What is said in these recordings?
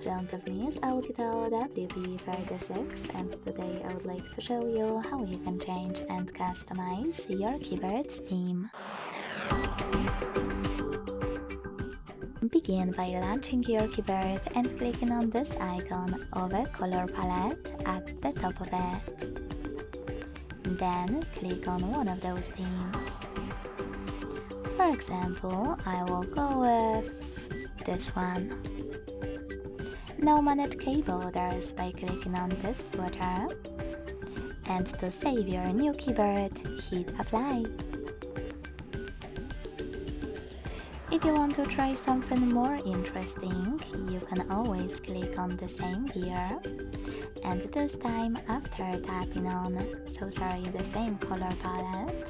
front of me is OUKITEL WP36, and today I would like to show you how you can change and customize your keyboard's theme. Begin by launching your keyboard and clicking on this icon of a color palette at the top of it. Then click on one of those themes. For example, I will go with this one. Now manage keyboarders by clicking on this switcher. And to save your new keyboard, hit apply. If you want to try something more interesting, you can always click on the same gear, and this time after tapping on the same color palette.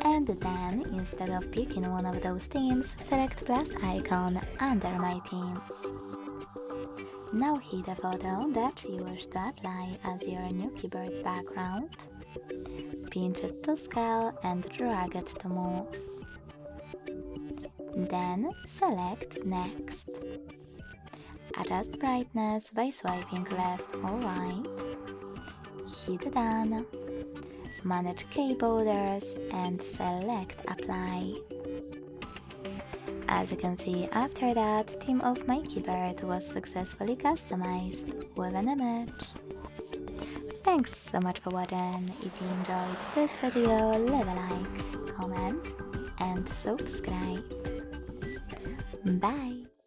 And then, instead of picking one of those themes, select plus icon under my themes. Now hit a photo that you wish to apply as your new keyboard's background. Pinch it to scale and drag it to move. Then select Next. Adjust brightness by swiping left or right. Hit Done. Manage keyboarders and select Apply. As you can see, after that, theme of my keyboard was successfully customized with an image. Thanks so much for watching. If you enjoyed this video, leave a like, comment and subscribe. Bye!